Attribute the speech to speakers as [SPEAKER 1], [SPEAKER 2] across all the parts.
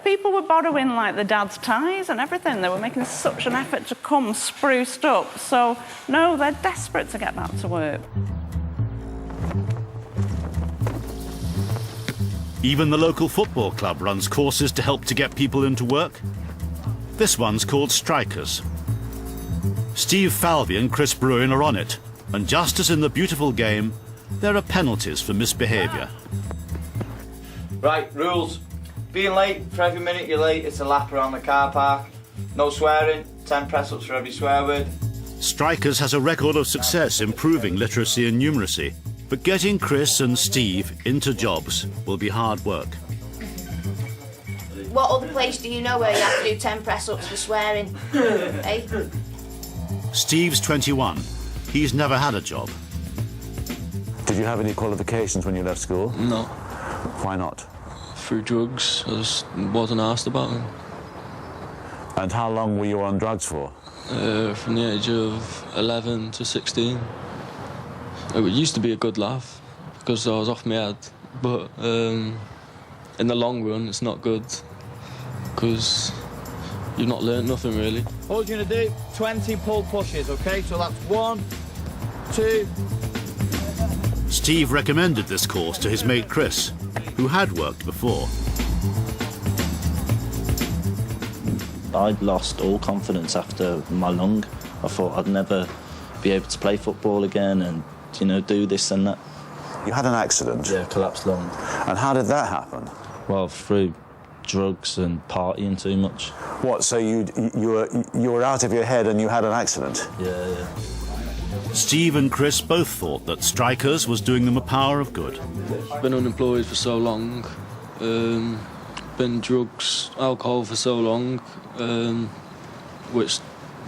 [SPEAKER 1] People were borrowing, like, the dad's ties and everything. They were making such an effort to come spruced up. So, no, they're desperate to get back to work.
[SPEAKER 2] Even the local football club runs courses to help to get people into work. This one's called Strikers. Steve Falvey and Chris Bruin are on it, and just as in the beautiful game, there are penalties for misbehaviour.
[SPEAKER 3] Right, rules. Being late, for every minute you're late, it's a lap around the car park. No swearing, 10 press-ups for every swear word.
[SPEAKER 2] Strikers has a record of success improving literacy and numeracy, but getting Chris and Steve into jobs will be hard work.
[SPEAKER 4] What other place do you know where you have to do 10 press-ups for swearing? Eh?
[SPEAKER 2] Steve's 21. He's never had a job.
[SPEAKER 5] Did you have any qualifications when you left school?
[SPEAKER 6] No.
[SPEAKER 5] Why not?
[SPEAKER 6] Through drugs. I just wasn't asked about them.
[SPEAKER 5] And how long were you on drugs for?
[SPEAKER 6] From the age of 11 to 16. It used to be a good laugh because I was off my head, but in the long run it's not good because you've not learnt nothing really.
[SPEAKER 3] All you're going to do, 20 pull pushes, OK? So that's 1, 2...
[SPEAKER 2] Steve recommended this course to his mate Chris, who had worked before.
[SPEAKER 7] I'd lost all confidence after my lung. I thought I'd never be able to play football again and, you know, do this and that.
[SPEAKER 5] You had an accident?
[SPEAKER 7] Yeah, collapsed lung.
[SPEAKER 5] And how did that happen?
[SPEAKER 7] Well, through drugs and partying too much.
[SPEAKER 5] What, so you were out of your head and you had an accident?
[SPEAKER 7] Yeah.
[SPEAKER 2] Steve and Chris both thought that Strikers was doing them a power of good.
[SPEAKER 6] I've been unemployed for so long, been drugs, alcohol for so long, which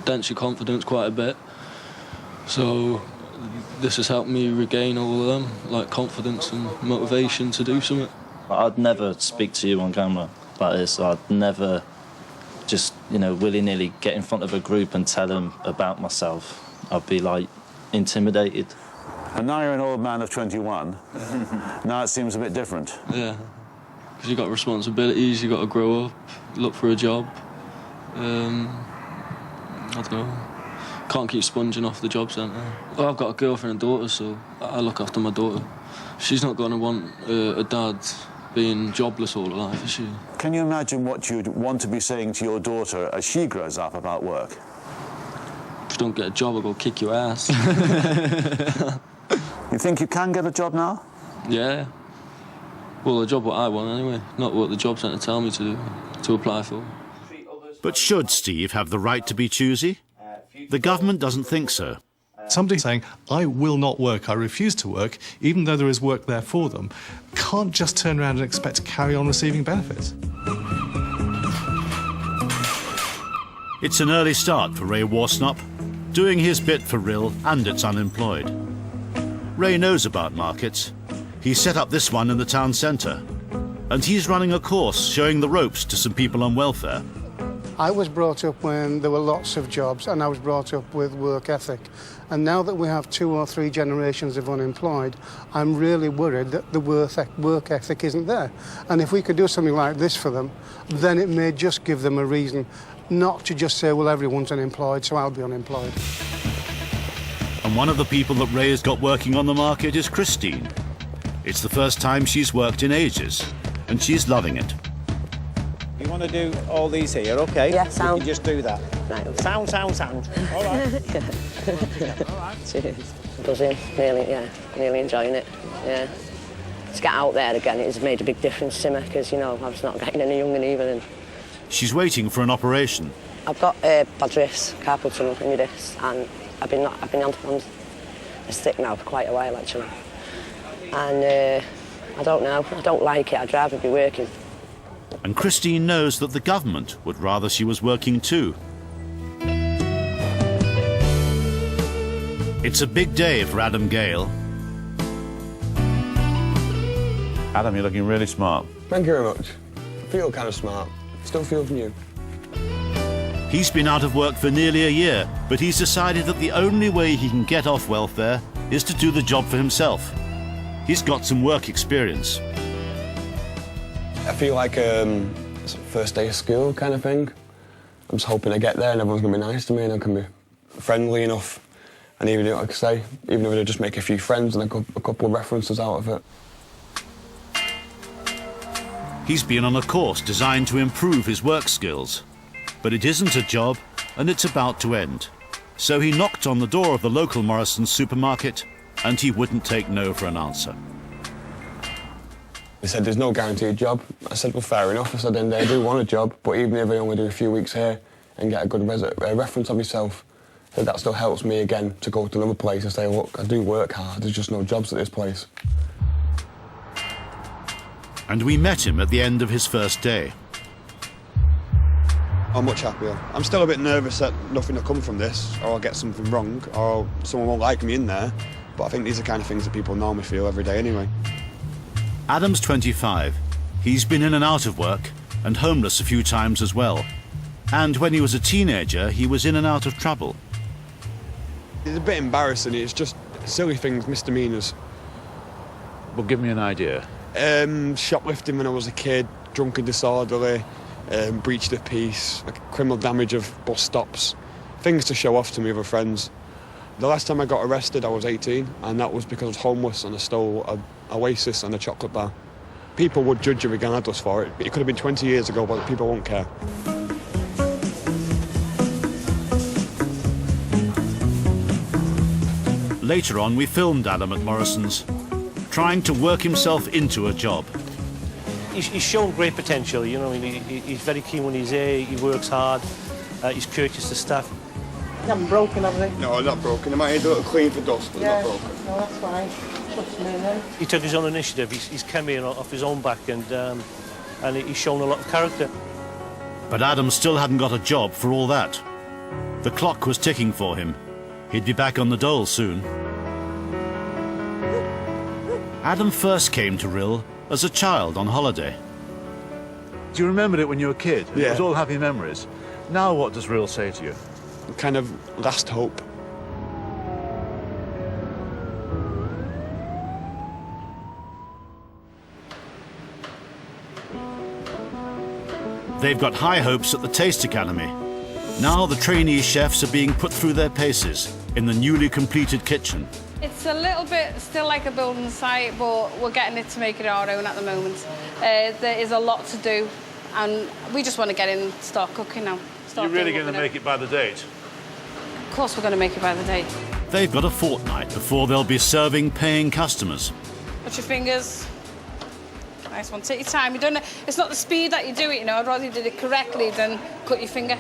[SPEAKER 6] dents your confidence quite a bit. So this has helped me regain all of them, like confidence and motivation to do something.
[SPEAKER 7] I'd never speak to you on camera like this. I'd never just, you know, willy-nilly get in front of a group and tell them about myself. I'd be, like, intimidated.
[SPEAKER 5] And now you're an old man of 21. Now it seems a bit different.
[SPEAKER 6] Yeah, because you've got responsibilities, you've got to grow up, look for a job. I don't know, can't keep sponging off the job centre. Well, I've got a girlfriend and daughter, so I look after my daughter. She's not going to want a dad being jobless all her life, is she?
[SPEAKER 5] Can you imagine what you'd want to be saying to your daughter as she grows up about work?
[SPEAKER 6] If you don't get a job, I'll go kick your ass.
[SPEAKER 5] You think you can get a job now?
[SPEAKER 6] Yeah. Well, a job what I want anyway, not what the job centre tell me to apply for.
[SPEAKER 2] But should Steve have the right to be choosy? The government doesn't think so.
[SPEAKER 8] Somebody saying, I will not work, I refuse to work, even though there is work there for them, can't just turn around and expect to carry on receiving benefits.
[SPEAKER 2] It's an early start for Ray Warsnop, doing his bit for RIL and its unemployed. Ray knows about markets. He set up this one in the town centre, and he's running a course showing the ropes to some people on welfare.
[SPEAKER 9] I was brought up when there were lots of jobs, and I was brought up with work ethic. And now that we have 2 or 3 generations of unemployed, I'm really worried that the work ethic isn't there. And if we could do something like this for them, then it may just give them a reason not to just say, well, everyone's unemployed, so I'll be unemployed.
[SPEAKER 2] And one of the people that Ray's got working on the market is Christine. It's the first time she's worked in ages, and she's loving it.
[SPEAKER 10] You want to do all these here, OK?
[SPEAKER 11] Yeah, sound.
[SPEAKER 10] You can just do that.
[SPEAKER 11] Right, okay.
[SPEAKER 10] Sound. All right.
[SPEAKER 11] All right. Cheers. Buzzing, really enjoying it, yeah. To get out there again, it's made a big difference to me, because, you know, I was not getting any younger either. And
[SPEAKER 2] she's waiting for an operation.
[SPEAKER 11] I've got bad wrist, carpal tunnel in my wrist, and I've been on a stick now for quite a while, actually. And I don't know, I don't like it, I'd rather be working.
[SPEAKER 2] And Christine knows that the government would rather she was working too. It's a big day for Adam Gale.
[SPEAKER 5] Adam, you're looking really smart.
[SPEAKER 12] Thank you very much. I feel kind of smart. Still feel new.
[SPEAKER 2] He's been out of work for nearly a year, but he's decided that the only way he can get off welfare is to do the job for himself. He's got some work experience.
[SPEAKER 12] I feel like It's the first day of school kind of thing. I'm just hoping to get there and everyone's going to be nice to me and I can be friendly enough. And even, like I say, even if I just make a few friends and a couple of references out of it.
[SPEAKER 2] He's been on a course designed to improve his work skills. But it isn't a job, and it's about to end. So he knocked on the door of the local Morrison's supermarket, and he wouldn't take no for an answer.
[SPEAKER 12] They said there's no guaranteed job. I said, well, fair enough. I said, then I do want a job, but even if I only do a few weeks here and get a good reference of myself, that still helps me again to go to another place and say, look, I do work hard, there's just no jobs at this place.
[SPEAKER 2] And we met him at the end of his first day.
[SPEAKER 13] I'm much happier. I'm still a bit nervous that nothing will come from this, or I'll get something wrong, or someone won't like me in there, but I think these are the kind of things that people normally feel every day anyway.
[SPEAKER 2] Adam's 25. He's been in and out of work, and homeless a few times as well. And when he was a teenager, he was in and out of trouble.
[SPEAKER 13] It's a bit embarrassing, it's just silly things, misdemeanours.
[SPEAKER 2] Well, give me an idea.
[SPEAKER 13] Shoplifting when I was a kid, drunk and disorderly, breach of peace, criminal damage of bus stops, things to show off to my other friends. The last time I got arrested I was 18 and that was because I was homeless and I stole a Oasis and a chocolate bar. People would judge you regardless for it, but it could have been 20 years ago but people won't care.
[SPEAKER 2] Later on we filmed Adam at Morrison's, trying to work himself into a job.
[SPEAKER 14] He's shown great potential, you know, he's very keen when he's here, he works hard, he's courteous to staff.
[SPEAKER 15] You haven't broken, have they?
[SPEAKER 13] No, not broken. I might need a little clean for dust, but not broken.
[SPEAKER 15] No, that's fine. Trust me then.
[SPEAKER 14] He took his own initiative, he's come here off his own back and he's shown a lot of character.
[SPEAKER 2] But Adam still hadn't got a job for all that. The clock was ticking for him. He'd be back on the dole soon. Adam first came to Rill as a child on holiday.
[SPEAKER 16] Do you remember it when you were a kid?
[SPEAKER 13] Yeah.
[SPEAKER 16] It was all happy memories. Now what does Rill say to you?
[SPEAKER 13] Kind of last hope.
[SPEAKER 2] They've got high hopes at the Taste Academy. Now the trainee chefs are being put through their paces in the newly completed kitchen.
[SPEAKER 17] It's a little bit still like a building site, but we're getting it to make it our own at the moment. There is a lot to do, and we just want to get in and start cooking now.
[SPEAKER 16] You're really going to make it by the date?
[SPEAKER 17] Of course we're going to make it by the date.
[SPEAKER 2] They've got a fortnight before they'll be serving paying customers.
[SPEAKER 17] Put your fingers. Nice one. Take your time. You don't. It's not the speed that you do it, you know. I'd rather you did it correctly than cut your finger.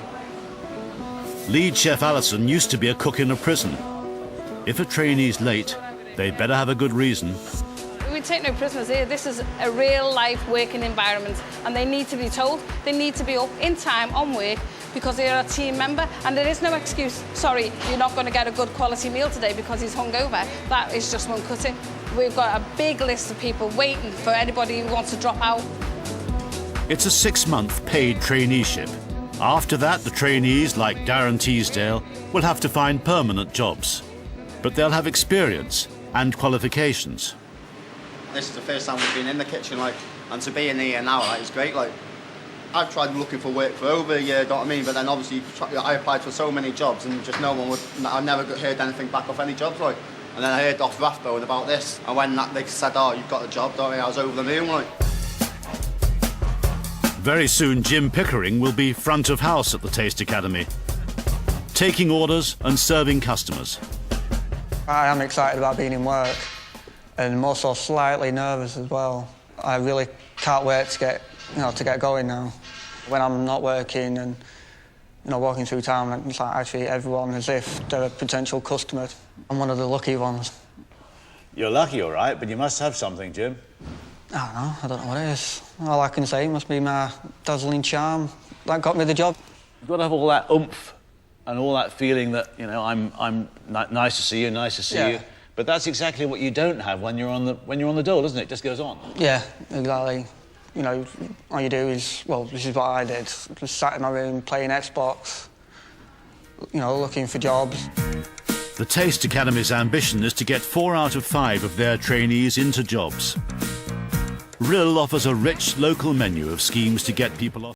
[SPEAKER 2] Lead chef Alison used to be a cook in a prison. If a trainee's late, they better have a good reason.
[SPEAKER 17] We take no prisoners here. This is a real-life working environment, and they need to be told. They need to be up in time on work because they are a team member, and there is no excuse. Sorry, you're not going to get a good quality meal today because he's hungover. That is just one cutting. We've got a big list of people waiting for anybody who wants to drop out.
[SPEAKER 2] It's a 6-month paid traineeship. After that, the trainees, like Darren Teasdale, will have to find permanent jobs. But they'll have experience and qualifications.
[SPEAKER 18] This is the first time we've been in the kitchen, and to be in here now, it's great. I've tried looking for work for over a year, you know what I mean? But then obviously I applied for so many jobs and just no one would, I never heard anything back off any jobs, And then I heard off Rathbone about this, and when they said, oh, you've got a job, don't you? I was over the moon,
[SPEAKER 2] Very soon, Jim Pickering will be front of house at the Taste Academy, taking orders and serving customers.
[SPEAKER 19] I am excited about being in work, and I'm also slightly nervous as well. I really can't wait to get going now. When I'm not working and walking through town, it's like I treat everyone as if they're a potential customer. I'm one of the lucky ones.
[SPEAKER 16] You're lucky, all right, but you must have something, Jim.
[SPEAKER 19] I don't know what it is. All I can say must be my dazzling charm that got me the job.
[SPEAKER 16] You've got to have all that oomph and all that feeling that, I'm nice to see you, nice to see you. But that's exactly what you don't have when you're on the dole, isn't it? It just goes on.
[SPEAKER 19] Yeah, exactly. All you do is, this is what I did. Just sat in my room playing Xbox, looking for jobs.
[SPEAKER 2] The Taste Academy's ambition is to get 4 out of 5 of their trainees into jobs. Rill offers a rich local menu of schemes to get people off.